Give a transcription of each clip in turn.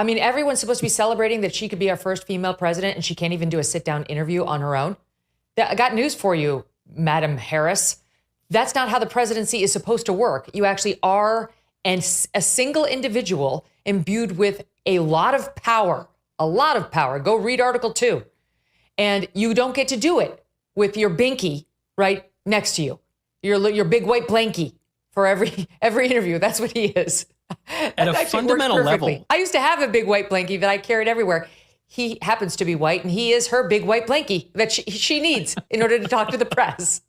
I mean, everyone's supposed to be celebrating that she could be our first female president, and she can't even do a sit-down interview on her own. I got news for you, Madam Harris. That's not how the presidency is supposed to work. You actually are a single individual imbued with a lot of power. Go read Article 2. And you don't get to do it with your binky right next to you. Your big white blankie for every interview. That's what he is. At a fundamental level. I used to have a big white blankie that I carried everywhere. He happens to be white, and he is her big white blankie that she needs in order to talk to the press.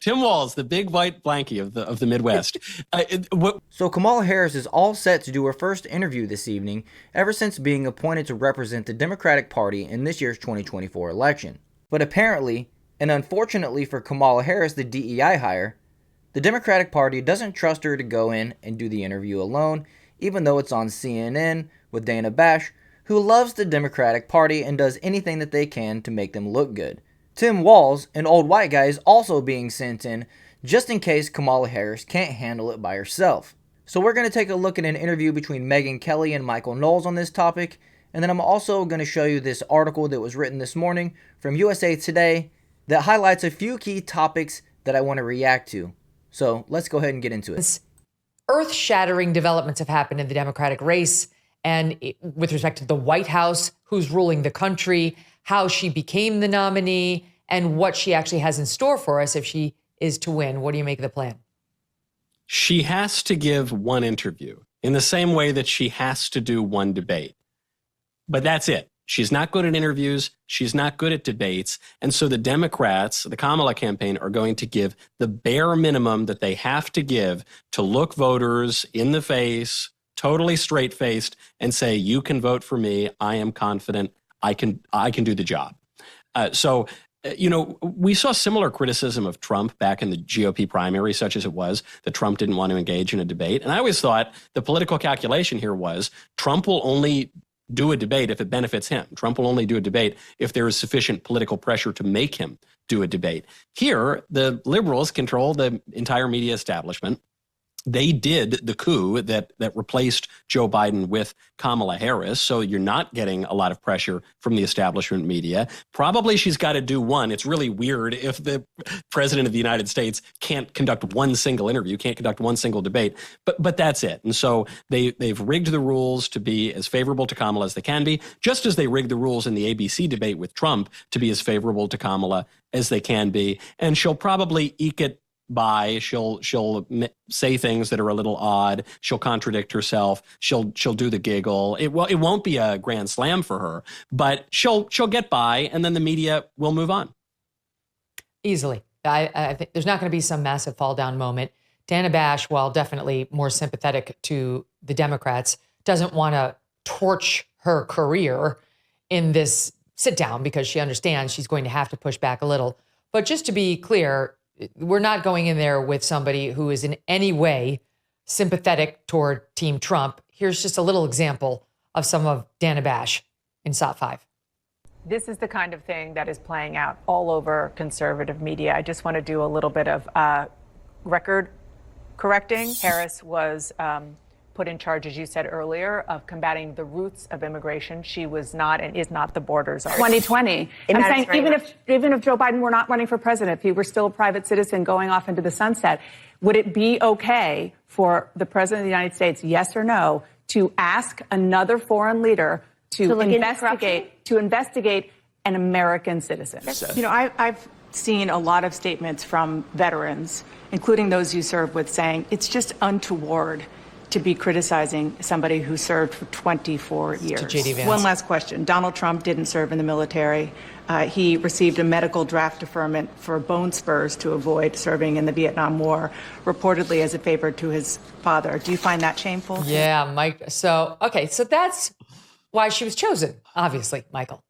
Tim Walz, the big white blankie of the Midwest. So Kamala Harris is all set to do her first interview this evening ever since being appointed to represent the Democratic Party in this year's 2024 election. But apparently, and unfortunately for Kamala Harris, the DEI hire, the Democratic Party doesn't trust her to go in and do the interview alone, even though it's on CNN with Dana Bash, who loves the Democratic Party and does anything that they can to make them look good. Tim Walz, an old white guy, is also being sent in just in case Kamala Harris can't handle it by herself. So we're going to take a look at an interview between Megyn Kelly and Michael Knowles on this topic, and then I'm also going to show you this article that was written this morning from USA Today that highlights a few key topics that I want to react to. So let's go ahead and get into it. Earth-shattering developments have happened in the Democratic race, and with respect to the White House, who's ruling the country, how she became the nominee, and what she actually has in store for us if she is to win. What do you make of the plan? She has to give one interview in the same way that she has to do one debate. But that's it. She's not good at interviews. She's not good at debates. And so the Democrats, the Kamala campaign, are going to give the bare minimum that they have to give to look voters in the face, totally straight-faced, and say, you can vote for me. I am confident. I can do the job. We saw similar criticism of Trump back in the GOP primary, such as it was, that Trump didn't want to engage in a debate. And I always thought the political calculation here was Trump will only do a debate if it benefits him. Trump will only do a debate if there is sufficient political pressure to make him do a debate. Here, the liberals control the entire media establishment. They did the coup that replaced Joe Biden with Kamala Harris. So you're not getting a lot of pressure from the establishment media. Probably she's got to do one. It's really weird if the president of the United States can't conduct one single interview, can't conduct one single debate. But that's it. And so they've rigged the rules to be as favorable to Kamala as they can be, just as they rigged the rules in the ABC debate with Trump to be as favorable to Kamala as they can be. And she'll probably eke it by. She'll say things that are a little odd. She'll contradict herself. She'll do the giggle. It won't be a grand slam for her, but she'll get by, and then the media will move on easily. I think there's not going to be some massive fall down moment. Dana Bash, while definitely more sympathetic to the Democrats, doesn't want to torch her career in this sit down because she understands she's going to have to push back a little. But just to be clear, we're not going in there with somebody who is in any way sympathetic toward Team Trump. Here's just a little example of some of Dana Bash in SOT 5. This is the kind of thing that is playing out all over conservative media. I just want to do a little bit of record correcting. Harris was put in charge, as you said earlier, of combating the roots of immigration. She was not and is not the borders. 2020. I'm saying even if Joe Biden were not running for president, if he were still a private citizen going off into the sunset, would it be okay for the president of the United States, yes or no, to ask another foreign leader to investigate an American citizen? You know, I've seen a lot of statements from veterans, including those you served with, saying it's just untoward to be criticizing somebody who served for 24 years. One last question. Donald Trump didn't serve in the military. He received a medical draft deferment for bone spurs to avoid serving in the Vietnam War, reportedly as a favor to his father. Do you find that shameful? Yeah, Mike. So that's why she was chosen, obviously, Michael.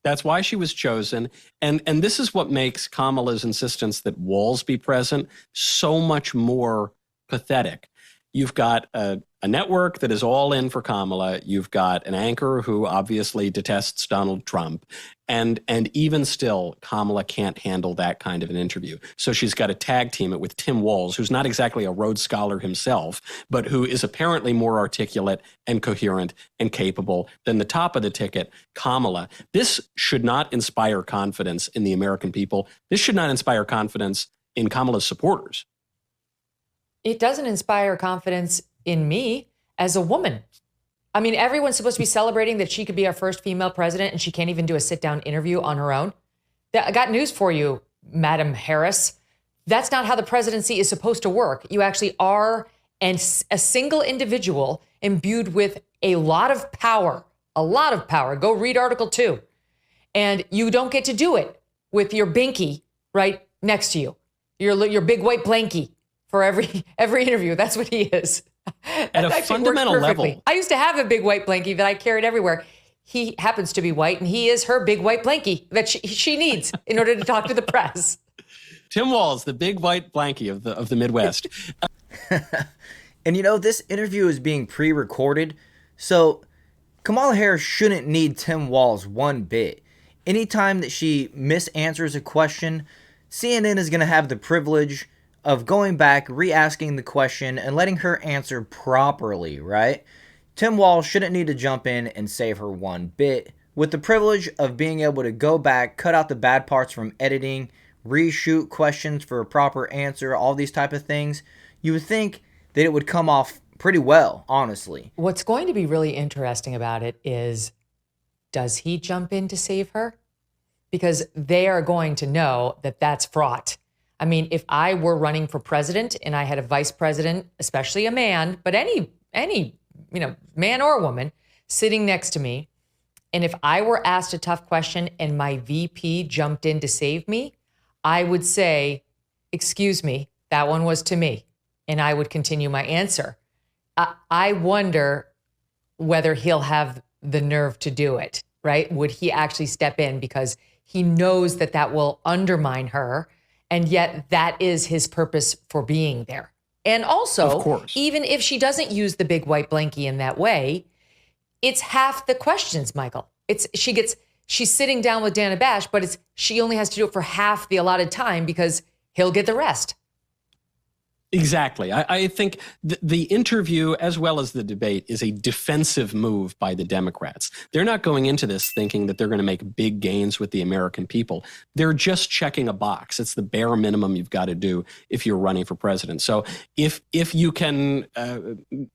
That's why she was chosen. And this is what makes Kamala's insistence that Walz be present so much more pathetic. You've got a a network that is all in for Kamala. You've got an anchor who obviously detests Donald Trump. And even still, Kamala can't handle that kind of an interview. So she's got to tag team it with Tim Walz, who's not exactly a Rhodes Scholar himself, but who is apparently more articulate and coherent and capable than the top of the ticket, Kamala. This should not inspire confidence in the American people. This should not inspire confidence in Kamala's supporters. It doesn't inspire confidence in me as a woman. I mean, everyone's supposed to be celebrating that she could be our first female president, and she can't even do a sit-down interview on her own. I got news for you, Madam Harris. That's not how the presidency is supposed to work. You actually are a single individual imbued with a lot of power. Go read Article 2. And you don't get to do it with your binky right next to you. Your big white blankie for every interview. That's what he is. At a fundamental level. I used to have a big white blankie that I carried everywhere. He happens to be white, and he is her big white blankie that she needs in order to talk to the press. Tim Walz, the big white blankie of the Midwest. And this interview is being pre-recorded, so Kamala Harris shouldn't need Tim Walz one bit. Anytime that she misanswers a question, CNN is going to have the privilege of going back, re-asking the question, and letting her answer properly, right? Tim Walz shouldn't need to jump in and save her one bit. With the privilege of being able to go back, cut out the bad parts from editing, reshoot questions for a proper answer, all these type of things, you would think that it would come off pretty well, honestly. What's going to be really interesting about it is, does he jump in to save her? Because they are going to know that that's fraught. I mean, if I were running for president and I had a vice president, especially a man, but any man or woman sitting next to me, and if I were asked a tough question and my VP jumped in to save me, I would say, excuse me, that one was to me. And I would continue my answer. I wonder whether he'll have the nerve to do it, right? Would he actually step in because he knows that will undermine her? And yet that is his purpose for being there. And also, of course, even if she doesn't use the big white blankie in that way, it's half the questions, Michael. She's sitting down with Dana Bash, but she only has to do it for half the allotted time because he'll get the rest. Exactly. I think the interview, as well as the debate, is a defensive move by the Democrats. They're not going into this thinking that they're going to make big gains with the American people. They're just checking a box. It's the bare minimum you've got to do if you're running for president. So if you can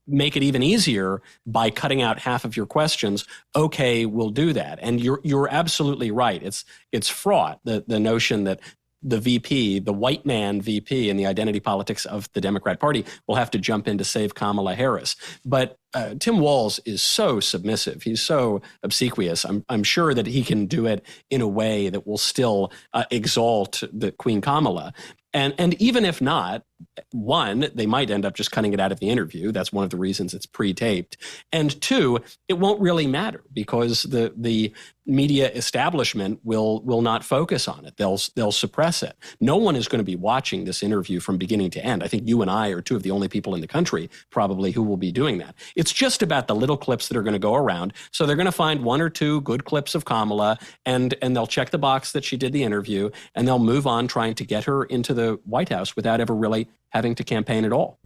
make it even easier by cutting out half of your questions, okay, we'll do that. And you're absolutely right. It's fraught, the notion that the VP, the white man VP in the identity politics of the Democrat Party, will have to jump in to save Kamala Harris. But Tim Walz is so submissive. He's so obsequious. I'm sure that he can do it in a way that will still exalt the Queen Kamala. And even if not, one, they might end up just cutting it out of the interview. That's one of the reasons it's pre-taped. And two, it won't really matter because the media establishment will not focus on it. They'll suppress it. No one is going to be watching this interview from beginning to end. I think you and I are two of the only people in the country probably who will be doing that. It's just about the little clips that are going to go around. So they're going to find one or two good clips of Kamala and they'll check the box that she did the interview and they'll move on trying to get her into the White House without ever really having to campaign at all.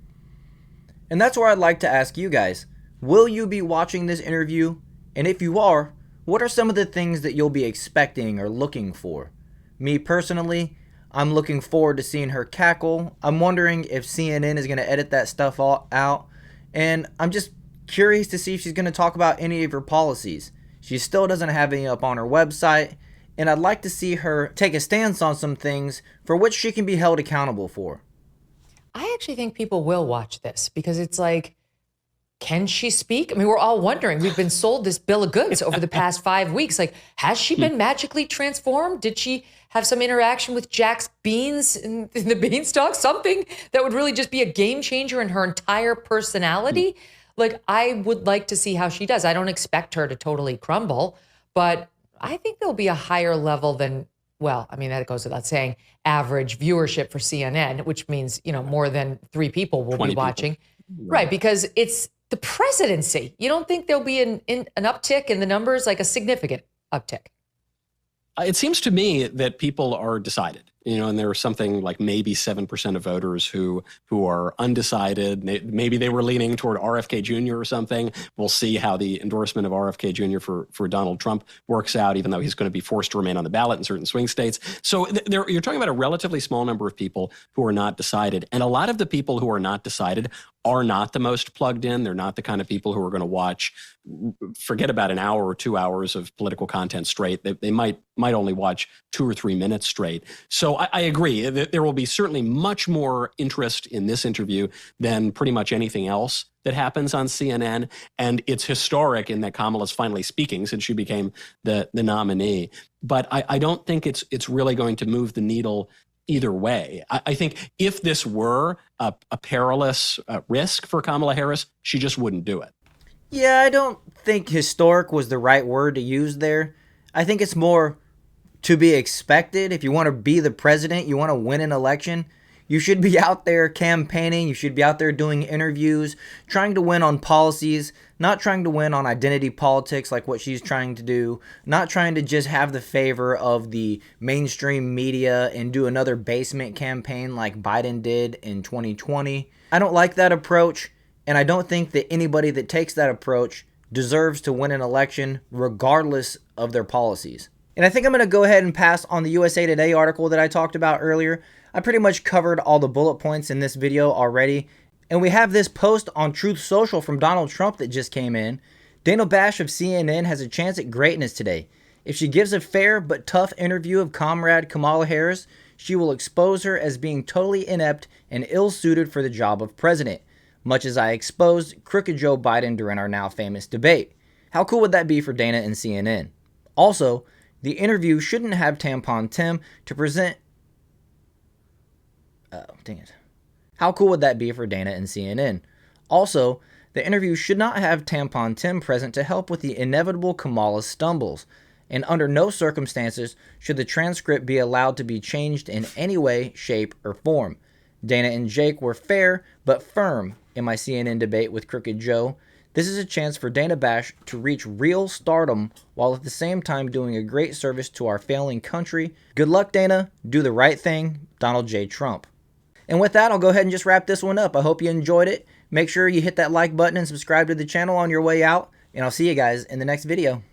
And that's where I'd like to ask you guys, will you be watching this interview? And if you are, what are some of the things that you'll be expecting or looking for? Me personally, I'm looking forward to seeing her cackle. I'm wondering if CNN is going to edit that stuff all out. And I'm just curious to see if she's going to talk about any of her policies. She still doesn't have any up on her website. And I'd like to see her take a stance on some things for which she can be held accountable for. I actually think people will watch this because it's like, can she speak? I mean, we're all wondering. We've been sold this bill of goods over the past 5 weeks. Like, has she been magically transformed? Did she have some interaction with Jack's beans in the beanstalk? Something that would really just be a game changer in her entire personality? Like, I would like to see how she does. I don't expect her to totally crumble, but I think there'll be a higher level than, well, I mean, that goes without saying, average viewership for CNN, which means, more than 3 people will be watching. Right, because the presidency. You don't think there'll be an uptick in the numbers, like a significant uptick? It seems to me that people are decided, and there are something like maybe 7% of voters who are undecided. Maybe they were leaning toward RFK Jr. or something. We'll see how the endorsement of RFK Jr. for Donald Trump works out, even though he's going to be forced to remain on the ballot in certain swing states. So you're talking about a relatively small number of people who are not decided. And a lot of the people who are not decided are not the most plugged in. They're not the kind of people who are going to watch, forget about an hour or 2 hours of political content straight. They might only watch 2 or 3 minutes straight. So I agree that there will be certainly much more interest in this interview than pretty much anything else that happens on CNN. And it's historic in that Kamala's finally speaking since she became the nominee. But I don't think it's really going to move the needle either way. I think if this were a perilous risk for Kamala Harris, she just wouldn't do it. Yeah, I don't think historic was the right word to use there. I think it's more to be expected. If you want to be the president, you want to win an election, you should be out there campaigning. You should be out there doing interviews, trying to win on policies, not trying to win on identity politics like what she's trying to do, not trying to just have the favor of the mainstream media and do another basement campaign like Biden did in 2020. I don't like that approach, and I don't think that anybody that takes that approach deserves to win an election regardless of their policies. And I think I'm going to go ahead and pass on the USA Today article that I talked about earlier. I pretty much covered all the bullet points in this video already. And we have this post on Truth Social from Donald Trump that just came in. Dana Bash of CNN has a chance at greatness today. If she gives a fair but tough interview of comrade Kamala Harris, she will expose her as being totally inept and ill-suited for the job of president, much as I exposed crooked Joe Biden during our now famous debate. How cool would that be for Dana and CNN? Also, the interview shouldn't have Tampon Tim to present... Oh, dang it. How cool would that be for Dana and CNN? Also, the interview should not have Tampon Tim present to help with the inevitable Kamala stumbles, and under no circumstances should the transcript be allowed to be changed in any way, shape, or form. Dana and Jake were fair but firm in my CNN debate with Crooked Joe. This is a chance for Dana Bash to reach real stardom while at the same time doing a great service to our failing country. Good luck, Dana. Do the right thing. Donald J. Trump. And with that, I'll go ahead and just wrap this one up. I hope you enjoyed it. Make sure you hit that like button and subscribe to the channel on your way out. And I'll see you guys in the next video.